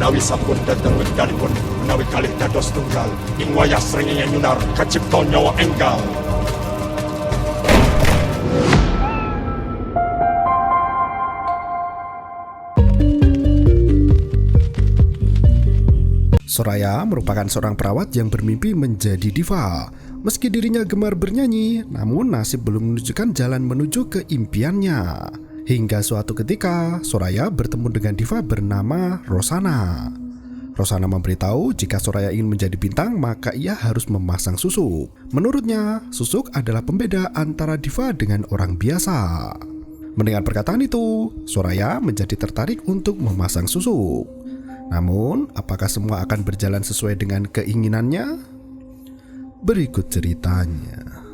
Menawi sampun dateng wekdalipun, menawi kalih dados tunggal, ing wayah srengenge nyunar kacipta nyawa enggal. Soraya merupakan seorang perawat yang bermimpi menjadi diva. Meski dirinya gemar bernyanyi, namun nasib belum menunjukkan jalan menuju ke impiannya. Hingga suatu ketika, Soraya bertemu dengan diva bernama Rosana. Rosana memberitahu jika Soraya ingin menjadi bintang, maka ia harus memasang susuk. Menurutnya, susuk adalah pembeda antara diva dengan orang biasa. Mendengar perkataan itu, Soraya menjadi tertarik untuk memasang susuk. Namun, apakah semua akan berjalan sesuai dengan keinginannya? Berikut ceritanya.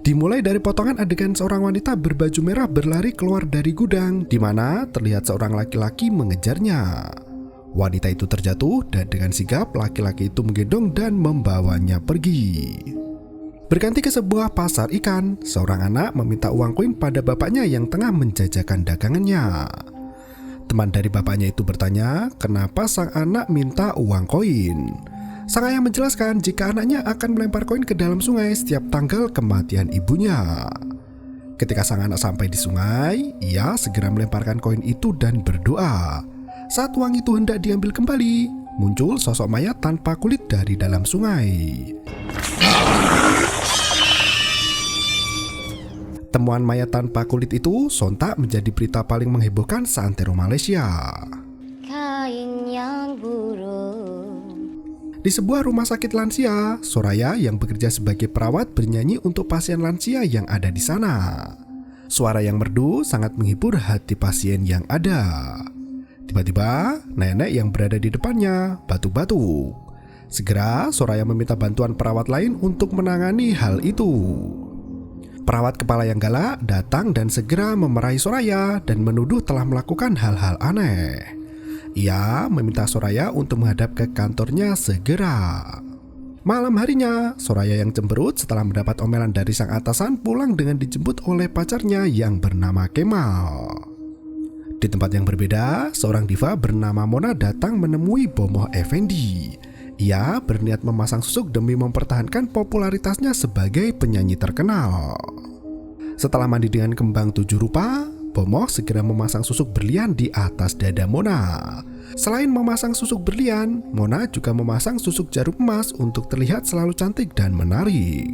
Dimulai dari potongan adegan seorang wanita berbaju merah berlari keluar dari gudang, di mana terlihat seorang laki-laki mengejarnya. Wanita itu terjatuh dan dengan sigap laki-laki itu menggendong dan membawanya pergi. Berganti ke sebuah pasar ikan, seorang anak meminta uang koin pada bapaknya yang tengah menjajakan dagangannya. Teman dari bapaknya itu bertanya, kenapa sang anak minta uang koin. Sang ayah menjelaskan jika anaknya akan melempar koin ke dalam sungai setiap tanggal kematian ibunya. Ketika sang anak sampai di sungai, ia segera melemparkan koin itu dan berdoa. Saat uang itu hendak diambil kembali, muncul sosok mayat tanpa kulit dari dalam sungai. Temuan mayat tanpa kulit itu sontak menjadi berita paling menghebohkan seantero Malaysia. Kain yang buruk. Di sebuah rumah sakit lansia, Soraya yang bekerja sebagai perawat bernyanyi untuk pasien lansia yang ada di sana. Suara yang merdu sangat menghibur hati pasien yang ada. Tiba-tiba, nenek yang berada di depannya batuk-batuk. Segera, Soraya meminta bantuan perawat lain untuk menangani hal itu. Perawat kepala yang galak datang dan segera memarahi Soraya dan menuduh telah melakukan hal-hal aneh. Ia meminta Soraya untuk menghadap ke kantornya segera. Malam harinya, Soraya yang cemberut setelah mendapat omelan dari sang atasan pulang dengan dijemput oleh pacarnya yang bernama Kemal. Di tempat yang berbeda, seorang diva bernama Mona datang menemui Bomoh Effendi. Ia berniat memasang susuk demi mempertahankan popularitasnya sebagai penyanyi terkenal. Setelah mandi dengan kembang 7 rupa, Bomoh segera memasang susuk berlian di atas dada Mona. Selain memasang susuk berlian, Mona juga memasang susuk jarum emas untuk terlihat selalu cantik dan menarik.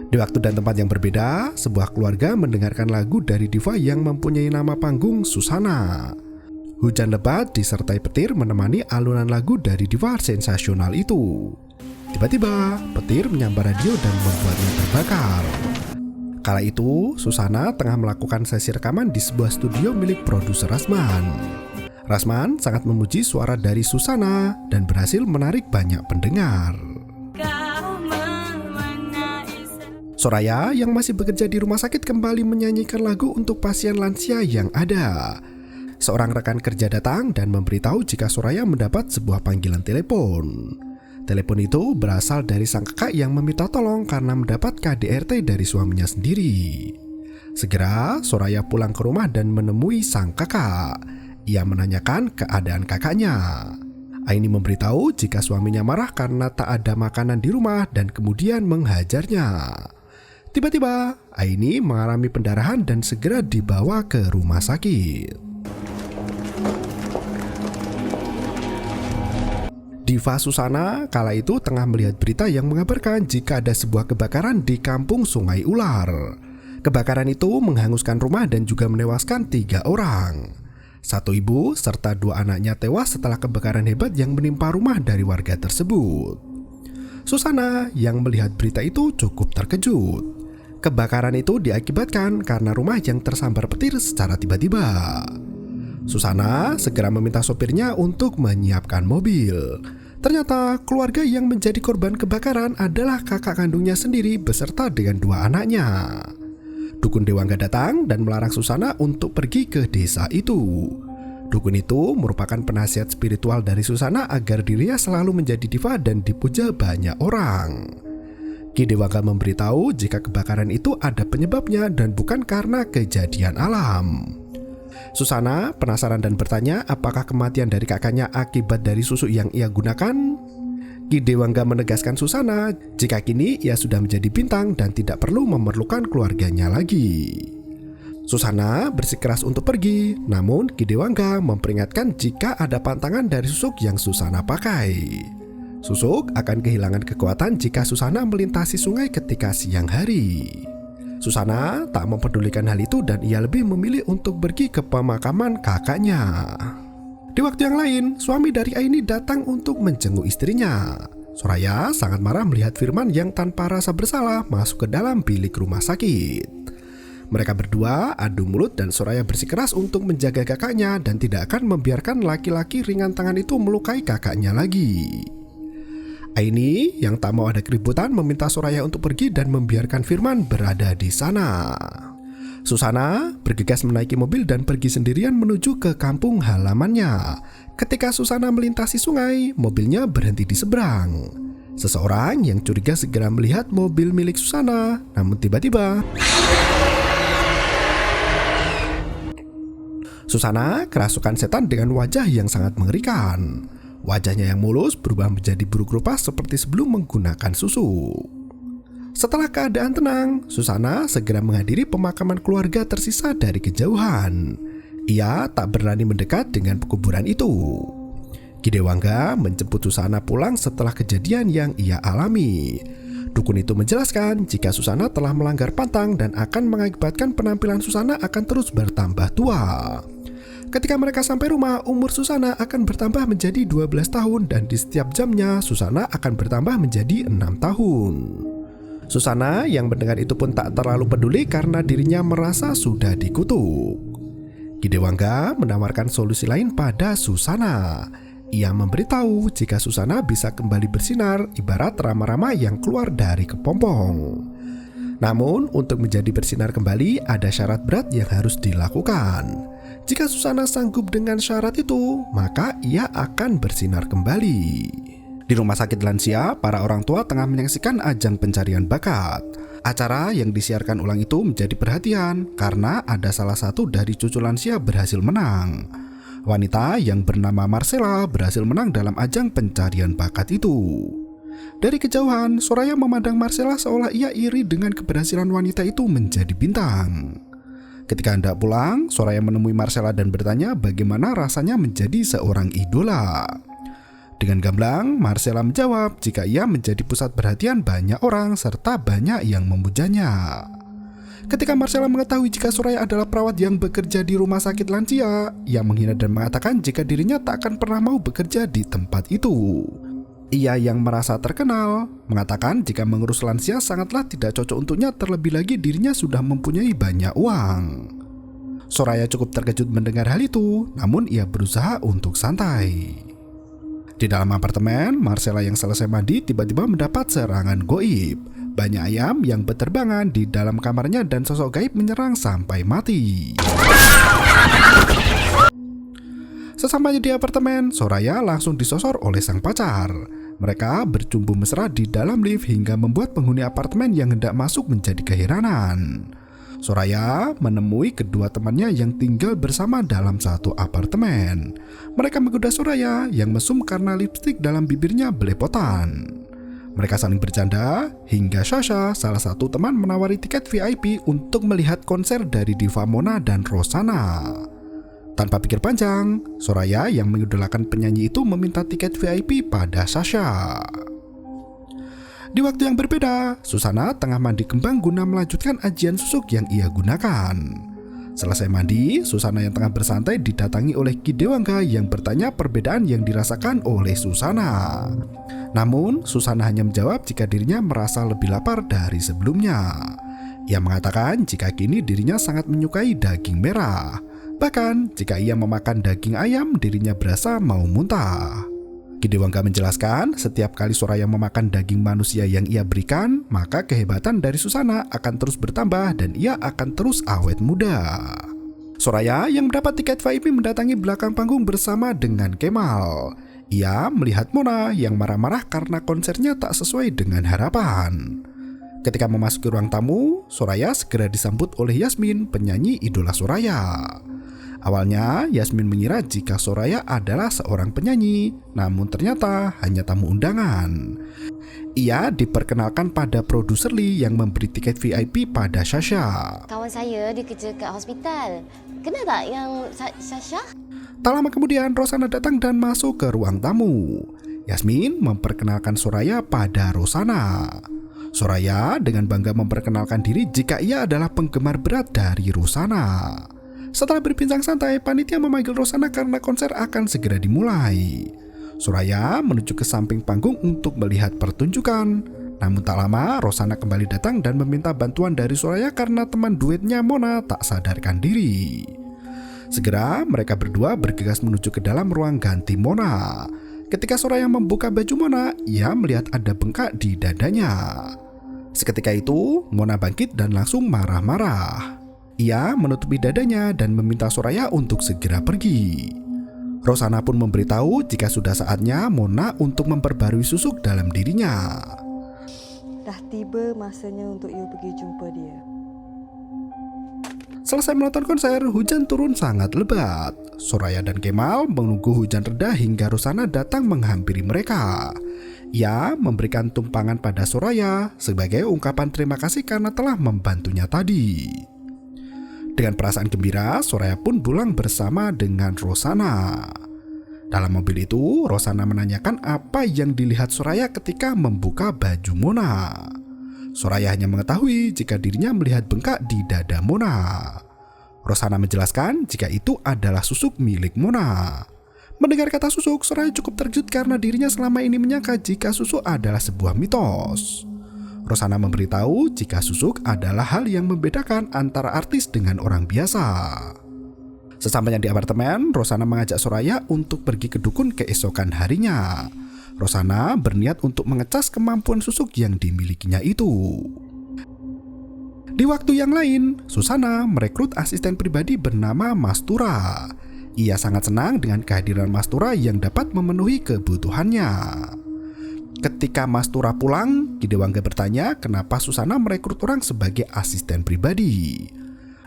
Di waktu dan tempat yang berbeda, sebuah keluarga mendengarkan lagu dari diva yang mempunyai nama panggung Susana. Hujan lebat disertai petir menemani alunan lagu dari diva sensasional itu. Tiba-tiba, petir menyambar radio dan membuatnya terbakar. Kala itu, Susana tengah melakukan sesi rekaman di sebuah studio milik produser Rasman. Rasman sangat memuji suara dari Susana dan berhasil menarik banyak pendengar. Soraya yang masih bekerja di rumah sakit kembali menyanyikan lagu untuk pasien lansia yang ada. Seorang rekan kerja datang dan memberitahu jika Soraya mendapat sebuah panggilan telepon. Telepon itu berasal dari sang kakak yang meminta tolong karena mendapat KDRT dari suaminya sendiri. Segera Soraya pulang ke rumah dan menemui sang kakak. Ia menanyakan keadaan kakaknya. Aini memberitahu jika suaminya marah karena tak ada makanan di rumah dan kemudian menghajarnya. Tiba-tiba Aini mengalami pendarahan dan segera dibawa ke rumah sakit. Diva Susana kala itu tengah melihat berita yang mengabarkan jika ada sebuah kebakaran di kampung Sungai Ular. Kebakaran itu menghanguskan rumah dan juga menewaskan 3 orang. 1 ibu serta 2 anaknya tewas setelah kebakaran hebat yang menimpa rumah dari warga tersebut. Susana yang melihat berita itu cukup terkejut. Kebakaran itu diakibatkan karena rumah yang tersambar petir secara tiba-tiba. Susana segera meminta sopirnya untuk menyiapkan mobil. Ternyata keluarga yang menjadi korban kebakaran adalah kakak kandungnya sendiri beserta dengan 2 anaknya. Dukun Dewangga datang dan melarang Susana untuk pergi ke desa itu. Dukun itu merupakan penasihat spiritual dari Susana agar dirinya selalu menjadi diva dan dipuja banyak orang. Ki Dewangga memberitahu jika kebakaran itu ada penyebabnya dan bukan karena kejadian alam. Susana penasaran dan bertanya apakah kematian dari kakaknya akibat dari susu yang ia gunakan. Ki Dewangga menegaskan Susana jika kini ia sudah menjadi bintang dan tidak perlu memerlukan keluarganya lagi. Susana bersikeras untuk pergi, namun Ki Dewangga memperingatkan jika ada pantangan dari susuk yang Susana pakai. Susuk akan kehilangan kekuatan jika Susana melintasi sungai ketika siang hari. Susana tak mempedulikan hal itu dan ia lebih memilih untuk pergi ke pemakaman kakaknya. Di waktu yang lain, suami dari Aini datang untuk menjenguk istrinya. Soraya sangat marah melihat Firman yang tanpa rasa bersalah masuk ke dalam bilik rumah sakit. Mereka berdua adu mulut dan Soraya bersikeras untuk menjaga kakaknya dan tidak akan membiarkan laki-laki ringan tangan itu melukai kakaknya lagi. Aini yang tak mau ada keributan meminta Soraya untuk pergi dan membiarkan Firman berada di sana. Susana bergegas menaiki mobil dan pergi sendirian menuju ke kampung halamannya. Ketika Susana melintasi sungai, mobilnya berhenti di seberang. Seseorang yang curiga segera melihat mobil milik Susana, namun tiba-tiba Susana kerasukan setan dengan wajah yang sangat mengerikan. Wajahnya yang mulus berubah menjadi buruk rupa seperti sebelum menggunakan susu. Setelah keadaan tenang, Susana segera menghadiri pemakaman keluarga tersisa dari kejauhan. Ia tak berani mendekat dengan pekuburan itu. Ki Dewangga menjemput Susana pulang setelah kejadian yang ia alami. Dukun itu menjelaskan jika Susana telah melanggar pantang dan akan mengakibatkan penampilan Susana akan terus bertambah tua. Ketika mereka sampai rumah, umur Susana akan bertambah menjadi 12 tahun dan di setiap jamnya Susana akan bertambah menjadi 6 tahun. Susana yang mendengar itu pun tak terlalu peduli karena dirinya merasa sudah dikutuk. Ki Dewangga menawarkan solusi lain pada Susana. Ia memberitahu jika Susana bisa kembali bersinar ibarat rama-rama yang keluar dari kepompong. Namun untuk menjadi bersinar kembali ada syarat berat yang harus dilakukan. Jika Susana sanggup dengan syarat itu, maka ia akan bersinar kembali. Di rumah sakit lansia, para orang tua tengah menyaksikan ajang pencarian bakat. Acara yang disiarkan ulang itu menjadi perhatian karena ada salah satu dari cucu lansia berhasil menang. Wanita yang bernama Marcella berhasil menang dalam ajang pencarian bakat itu. Dari kejauhan, Soraya memandang Marcella seolah ia iri dengan keberhasilan wanita itu menjadi bintang. Ketika hendak pulang, Soraya menemui Marcella dan bertanya bagaimana rasanya menjadi seorang idola. Dengan gamblang, Marcella menjawab jika ia menjadi pusat perhatian banyak orang serta banyak yang memujanya. Ketika Marcella mengetahui jika Soraya adalah perawat yang bekerja di rumah sakit lansia, ia menghina dan mengatakan jika dirinya tak akan pernah mau bekerja di tempat itu. Ia yang merasa terkenal, mengatakan jika mengurus lansia sangatlah tidak cocok untuknya, terlebih lagi dirinya sudah mempunyai banyak uang. Soraya cukup terkejut mendengar hal itu, namun ia berusaha untuk santai. Di dalam apartemen, Marcella yang selesai mandi tiba-tiba mendapat serangan goib. Banyak ayam yang berterbangan di dalam kamarnya dan sosok gaib menyerang sampai mati. Sesampainya di apartemen, Soraya langsung disosor oleh sang pacar. Mereka bercumbu mesra di dalam lift hingga membuat penghuni apartemen yang hendak masuk menjadi keheranan. Soraya menemui kedua temannya yang tinggal bersama dalam satu apartemen. Mereka menggoda Soraya yang mesum karena lipstik dalam bibirnya belepotan. Mereka saling bercanda hingga Sasha, salah satu teman, menawari tiket VIP untuk melihat konser dari diva Mona dan Rosanna. Tanpa pikir panjang, Soraya yang mengidolakan penyanyi itu meminta tiket VIP pada Sasha. Di waktu yang berbeda, Susana tengah mandi kembang guna melanjutkan ajian susuk yang ia gunakan. Selesai mandi, Susana yang tengah bersantai didatangi oleh Ki Dewangga yang bertanya perbedaan yang dirasakan oleh Susana. Namun, Susana hanya menjawab jika dirinya merasa lebih lapar dari sebelumnya. Ia mengatakan jika kini dirinya sangat menyukai daging merah. Bahkan, jika ia memakan daging ayam, dirinya berasa mau muntah. Ki Dewangga menjelaskan, setiap kali Soraya memakan daging manusia yang ia berikan, maka kehebatan dari Susana akan terus bertambah dan ia akan terus awet muda. Soraya yang mendapat tiket VIP mendatangi belakang panggung bersama dengan Kemal. Ia melihat Mona yang marah-marah karena konsernya tak sesuai dengan harapan. Ketika memasuki ruang tamu, Soraya segera disambut oleh Yasmin, penyanyi idola Soraya. Awalnya Yasmin mengira jika Soraya adalah seorang penyanyi, namun ternyata hanya tamu undangan. Ia diperkenalkan pada produser Lee yang memberi tiket VIP pada Sasha. Kawan saya dia kerja kat hospital. Kenal tak yang Sasha? Tak lama kemudian Rosana datang dan masuk ke ruang tamu. Yasmin memperkenalkan Soraya pada Rosana. Soraya dengan bangga memperkenalkan diri jika ia adalah penggemar berat dari Rosana. Setelah berbincang santai, panitia memanggil Rosana karena konser akan segera dimulai. Soraya menuju ke samping panggung untuk melihat pertunjukan. Namun tak lama, Rosana kembali datang dan meminta bantuan dari Soraya karena teman duetnya Mona tak sadarkan diri. Segera mereka berdua bergegas menuju ke dalam ruang ganti Mona. Ketika Soraya membuka baju Mona, ia melihat ada bengkak di dadanya. Seketika itu, Mona bangkit dan langsung marah-marah. Ia menutupi dadanya dan meminta Soraya untuk segera pergi. Rosana pun memberitahu jika sudah saatnya Mona untuk memperbarui susuk dalam dirinya. Dah tiba masanya untuk you pergi jumpa dia. Selesai menonton konser, hujan turun sangat lebat. Soraya dan Kemal menunggu hujan reda hingga Rosana datang menghampiri mereka. Ia memberikan tumpangan pada Soraya sebagai ungkapan terima kasih karena telah membantunya tadi. Dengan perasaan gembira, Soraya pun pulang bersama dengan Rosana. Dalam mobil itu, Rosana menanyakan apa yang dilihat Soraya ketika membuka baju Mona. Soraya hanya mengetahui jika dirinya melihat bengkak di dada Mona. Rosana menjelaskan jika itu adalah susuk milik Mona. Mendengar kata susuk, Soraya cukup terkejut karena dirinya selama ini menyangka jika susuk adalah sebuah mitos. Rosana memberitahu jika susuk adalah hal yang membedakan antara artis dengan orang biasa. Sesampainya di apartemen, Rosana mengajak Soraya untuk pergi ke dukun keesokan harinya. Rosana berniat untuk mengecas kemampuan susuk yang dimilikinya itu. Di waktu yang lain, Susana merekrut asisten pribadi bernama Mastura. Ia sangat senang dengan kehadiran Mastura yang dapat memenuhi kebutuhannya. Ketika Mastura pulang, Kidewangga bertanya kenapa Susana merekrut orang sebagai asisten pribadi.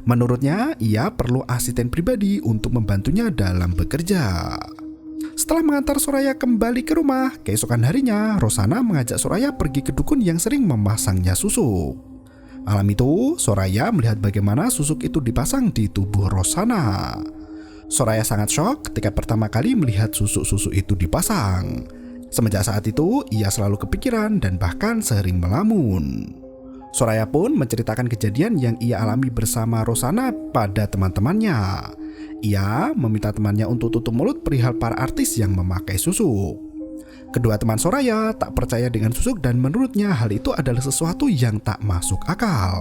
Menurutnya, ia perlu asisten pribadi untuk membantunya dalam bekerja. Setelah mengantar Soraya kembali ke rumah, keesokan harinya Rosana mengajak Soraya pergi ke dukun yang sering memasangnya susuk. Malam itu, Soraya melihat bagaimana susuk itu dipasang di tubuh Rosana. Soraya sangat syok ketika pertama kali melihat susuk-susuk itu dipasang. Semenjak saat itu, ia selalu kepikiran dan bahkan sering melamun. Soraya pun menceritakan kejadian yang ia alami bersama Rosana pada teman-temannya. Ia meminta temannya untuk tutup mulut perihal para artis yang memakai susuk. Kedua teman Soraya tak percaya dengan susuk dan menurutnya hal itu adalah sesuatu yang tak masuk akal.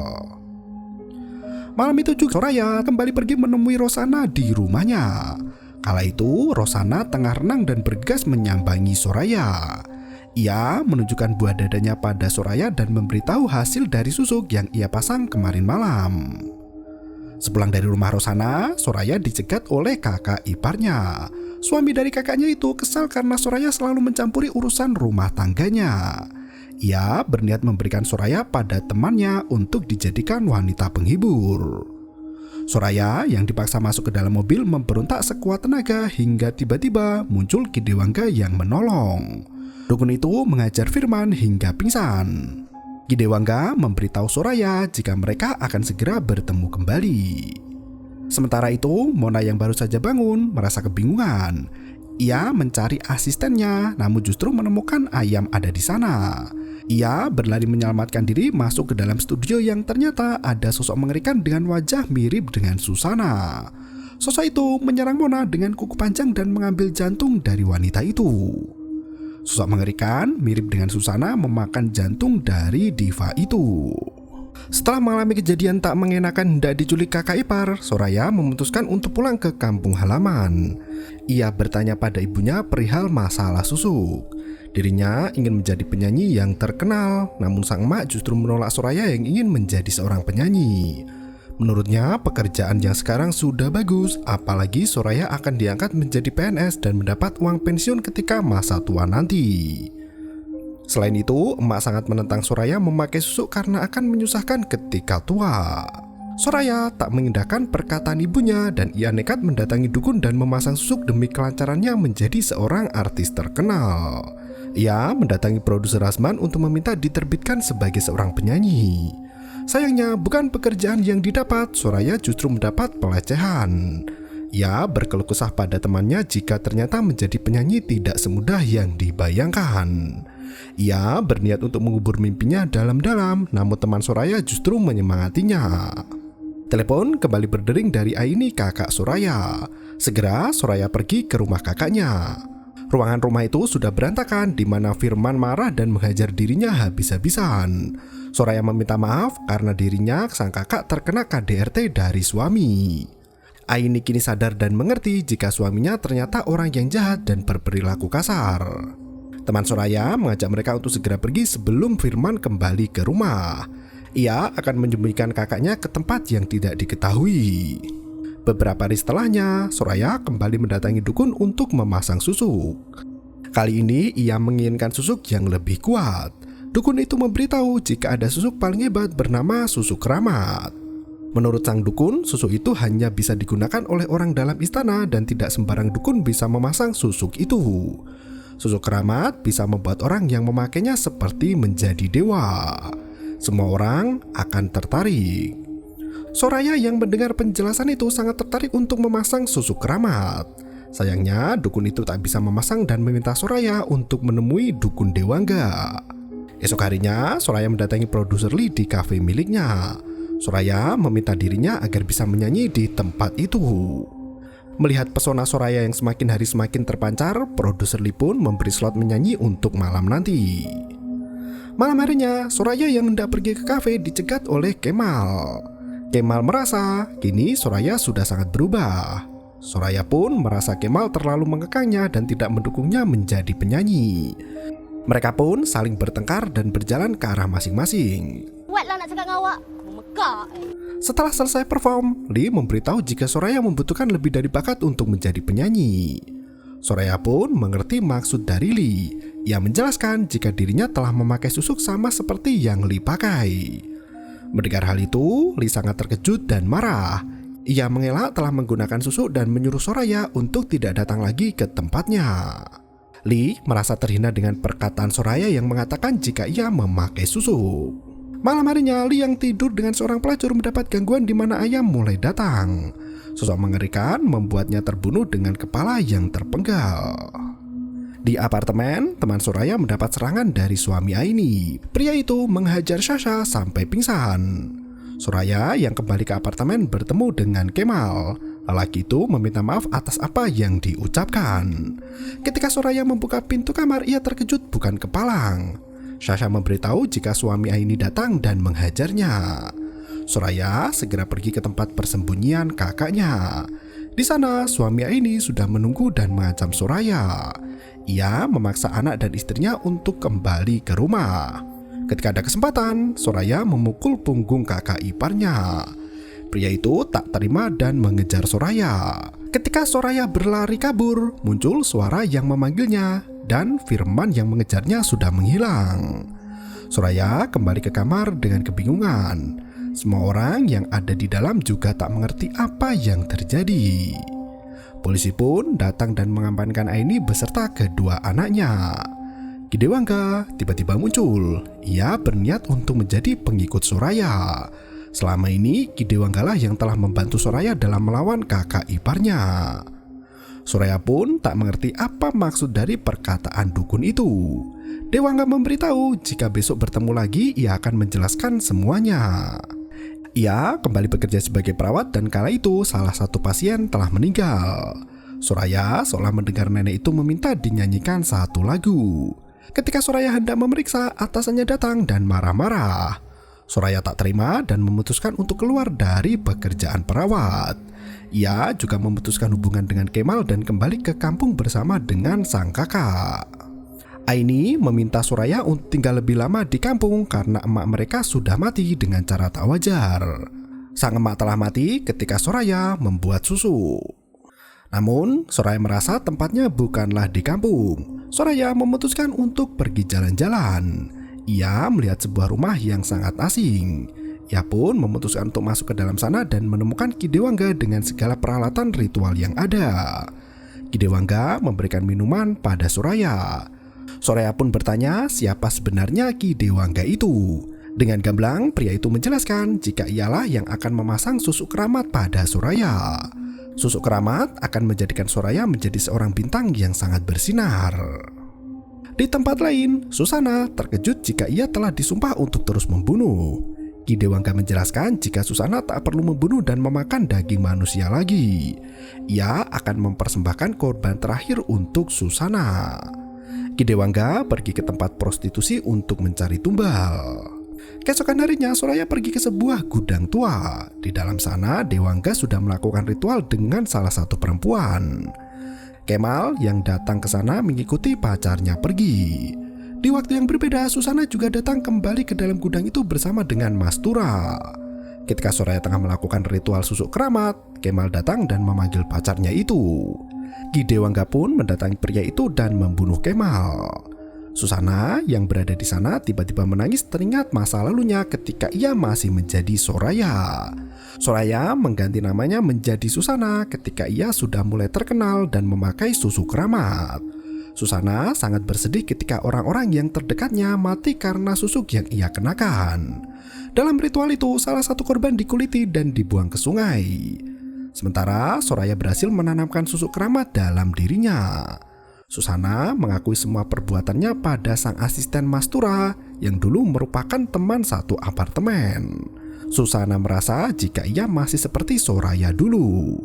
Malam itu juga Soraya kembali pergi menemui Rosana di rumahnya. Kala itu, Rosana tengah renang dan bergegas menyambangi Soraya. Ia menunjukkan buah dadanya pada Soraya dan memberitahu hasil dari susuk yang ia pasang kemarin malam. Sepulang dari rumah Rosana, Soraya dicegat oleh kakak iparnya. Suami dari kakaknya itu kesal karena Soraya selalu mencampuri urusan rumah tangganya. Ia berniat memberikan Soraya pada temannya untuk dijadikan wanita penghibur. Soraya yang dipaksa masuk ke dalam mobil memberontak sekuat tenaga hingga tiba-tiba muncul Kidewangga yang menolong. Dukun itu mengajar Firman hingga pingsan. Kidewangga memberitahu Soraya jika mereka akan segera bertemu kembali. Sementara itu, Mona yang baru saja bangun merasa kebingungan. Ia mencari asistennya, namun justru menemukan ayam ada di sana. Ia berlari menyelamatkan diri masuk ke dalam studio yang ternyata ada sosok mengerikan dengan wajah mirip dengan Susana. Sosok itu menyerang Mona dengan kuku panjang dan mengambil jantung dari wanita itu. Sosok mengerikan mirip dengan Susana memakan jantung dari diva itu. Setelah mengalami kejadian tak mengenakan hendak diculik kakak ipar, Soraya memutuskan untuk pulang ke kampung halaman. Ia bertanya pada ibunya perihal masalah susuk. Dirinya ingin menjadi penyanyi yang terkenal, namun sang emak justru menolak Soraya yang ingin menjadi seorang penyanyi. Menurutnya, pekerjaan yang sekarang sudah bagus, apalagi Soraya akan diangkat menjadi PNS dan mendapat uang pensiun ketika masa tua nanti. Selain itu, emak sangat menentang Soraya memakai susuk karena akan menyusahkan ketika tua. Soraya tak mengindahkan perkataan ibunya dan ia nekat mendatangi dukun dan memasang susuk demi kelancarannya menjadi seorang artis terkenal. Ia mendatangi produser Rasman untuk meminta diterbitkan sebagai seorang penyanyi. Sayangnya bukan pekerjaan yang didapat, Soraya justru mendapat pelecehan. Ia berkeluh kesah pada temannya jika ternyata menjadi penyanyi tidak semudah yang dibayangkan. Ia berniat untuk mengubur mimpinya dalam-dalam, namun teman Soraya justru menyemangatinya. Telepon kembali berdering dari Aini, kakak Soraya. Segera Soraya pergi ke rumah kakaknya. Ruangan rumah itu sudah berantakan, di mana Firman marah dan menghajar dirinya habis-habisan. Soraya meminta maaf karena dirinya sang kakak terkena KDRT dari suami. Aini kini sadar dan mengerti jika suaminya ternyata orang yang jahat dan berperilaku kasar. Teman Soraya mengajak mereka untuk segera pergi sebelum Firman kembali ke rumah. Ia akan menyembunyikan kakaknya ke tempat yang tidak diketahui. Beberapa hari setelahnya, Soraya kembali mendatangi dukun untuk memasang susuk. Kali ini ia menginginkan susuk yang lebih kuat. Dukun itu memberitahu jika ada susuk paling hebat bernama susuk keramat. Menurut sang dukun, susuk itu hanya bisa digunakan oleh orang dalam istana dan tidak sembarang dukun bisa memasang susuk itu. Susuk keramat bisa membuat orang yang memakainya seperti menjadi dewa. Semua orang akan tertarik. Soraya yang mendengar penjelasan itu sangat tertarik untuk memasang susuk keramat. Sayangnya dukun itu tak bisa memasang dan meminta Soraya untuk menemui dukun Dewangga. Esok harinya Soraya mendatangi produser Lee di kafe miliknya. Soraya meminta dirinya agar bisa menyanyi di tempat itu. Melihat pesona Soraya yang semakin hari semakin terpancar, produser Lee pun memberi slot menyanyi untuk malam nanti. Malam harinya, Soraya yang hendak pergi ke kafe dicegat oleh Kemal. Kemal merasa kini Soraya sudah sangat berubah. Soraya pun merasa Kemal terlalu mengekangnya dan tidak mendukungnya menjadi penyanyi. Mereka pun saling bertengkar dan berjalan ke arah masing-masing. Kuatlah nak cakap dengan awak. Mekak. Setelah selesai perform, Lee memberitahu jika Soraya membutuhkan lebih dari bakat untuk menjadi penyanyi. Soraya pun mengerti maksud dari Lee. Ia menjelaskan jika dirinya telah memakai susuk sama seperti yang Lee pakai. Mendengar hal itu, Lee sangat terkejut dan marah. Ia mengelak telah menggunakan susuk dan menyuruh Soraya untuk tidak datang lagi ke tempatnya. Lee merasa terhina dengan perkataan Soraya yang mengatakan jika ia memakai susuk. Malam harinya, Lee yang tidur dengan seorang pelacur mendapat gangguan di mana ayam mulai datang. Sosok mengerikan membuatnya terbunuh dengan kepala yang terpenggal. Di apartemen, teman Soraya mendapat serangan dari suami Aini. Pria itu menghajar Sasha sampai pingsan. Soraya yang kembali ke apartemen bertemu dengan Kemal. Lelaki itu meminta maaf atas apa yang diucapkan. Ketika Soraya membuka pintu kamar, ia terkejut bukan kepalang. Sasha memberitahu jika suami Aini datang dan menghajarnya. Soraya segera pergi ke tempat persembunyian kakaknya. Di sana, suami Aini sudah menunggu dan mengancam Soraya. Ia memaksa anak dan istrinya untuk kembali ke rumah. Ketika ada kesempatan, Soraya memukul punggung kakak iparnya. Pria itu tak terima dan mengejar Soraya. Ketika Soraya berlari kabur, muncul suara yang memanggilnya dan Firman yang mengejarnya sudah menghilang. Soraya kembali ke kamar dengan kebingungan. Semua orang yang ada di dalam juga tak mengerti apa yang terjadi. Polisi pun datang dan mengamankan Aini beserta kedua anaknya. Ki Dewangga tiba-tiba muncul. Ia berniat untuk menjadi pengikut Soraya. Selama ini Ki Dewangga lah yang telah membantu Soraya dalam melawan kakak iparnya. Soraya pun tak mengerti apa maksud dari perkataan dukun itu. Dewangga memberitahu jika besok bertemu lagi ia akan menjelaskan semuanya. Ia kembali bekerja sebagai perawat dan kala itu salah satu pasien telah meninggal. Soraya seolah mendengar nenek itu meminta dinyanyikan satu lagu. Ketika Soraya hendak memeriksa, atasannya datang dan marah-marah. Soraya tak terima dan memutuskan untuk keluar dari pekerjaan perawat. Ia juga memutuskan hubungan dengan Kemal dan kembali ke kampung bersama dengan sang kakak. Aini meminta Soraya untuk tinggal lebih lama di kampung karena emak mereka sudah mati dengan cara tak wajar. Sang emak telah mati ketika Soraya membuat susu. Namun, Soraya merasa tempatnya bukanlah di kampung. Soraya memutuskan untuk pergi jalan-jalan. Ia melihat sebuah rumah yang sangat asing. Ia pun memutuskan untuk masuk ke dalam sana dan menemukan Ki Dewangga dengan segala peralatan ritual yang ada. Ki Dewangga memberikan minuman pada Soraya. Soraya pun bertanya siapa sebenarnya Ki Dewangga itu. Dengan gamblang, pria itu menjelaskan jika ialah yang akan memasang susuk keramat pada Soraya. Susuk keramat akan menjadikan Soraya menjadi seorang bintang yang sangat bersinar. Di tempat lain, Susana terkejut jika ia telah disumpah untuk terus membunuh. Ki Dewangga menjelaskan jika Susana tak perlu membunuh dan memakan daging manusia lagi. Ia akan mempersembahkan korban terakhir untuk Susana. Ki Dewangga pergi ke tempat prostitusi untuk mencari tumbal. Keesokan harinya, Soraya pergi ke sebuah gudang tua. Di dalam sana, Dewangga sudah melakukan ritual dengan salah satu perempuan. Kemal yang datang ke sana mengikuti pacarnya pergi. Di waktu yang berbeda, Susana juga datang kembali ke dalam gudang itu bersama dengan Mas Tura. Ketika Soraya tengah melakukan ritual susuk keramat, Kemal datang dan memanggil pacarnya itu. Ki Dewangga pun mendatangi pria itu dan membunuh Kemal. Susana yang berada di sana tiba-tiba menangis teringat masa lalunya ketika ia masih menjadi Soraya. Soraya mengganti namanya menjadi Susana ketika ia sudah mulai terkenal dan memakai susuk keramat. Susana sangat bersedih ketika orang-orang yang terdekatnya mati karena susuk yang ia kenakan. Dalam ritual itu, salah satu korban dikuliti dan dibuang ke sungai. Sementara Soraya berhasil menanamkan susuk keramat dalam dirinya. Susana mengakui semua perbuatannya pada sang asisten Mas Tura yang dulu merupakan teman satu apartemen. Susana merasa jika ia masih seperti Soraya dulu.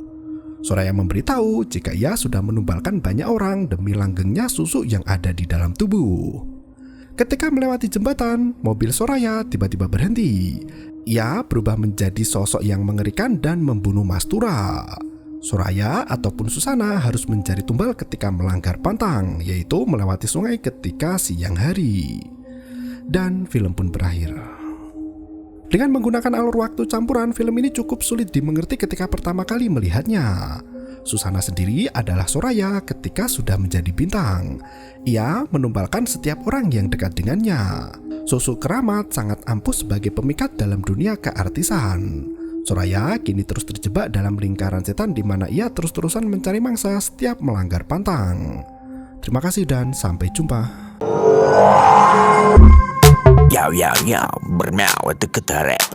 Soraya memberitahu jika ia sudah menumbalkan banyak orang demi langgengnya susuk yang ada di dalam tubuh. Ketika melewati jembatan, mobil Soraya tiba-tiba berhenti. Ia berubah menjadi sosok yang mengerikan dan membunuh Mas Tura. Soraya ataupun Susana harus mencari tumbal ketika melanggar pantang, yaitu melewati sungai ketika siang hari. Dan film pun berakhir. Dengan menggunakan alur waktu campuran, film ini cukup sulit dimengerti ketika pertama kali melihatnya. Susana sendiri adalah Soraya ketika sudah menjadi bintang. Ia menumbalkan setiap orang yang dekat dengannya. Susuk keramat sangat ampuh sebagai pemikat dalam dunia keartisan. Soraya kini terus terjebak dalam lingkaran setan di mana ia terus-terusan mencari mangsa setiap melanggar pantang. Terima kasih dan sampai jumpa. Yo, bermau itu ketarep.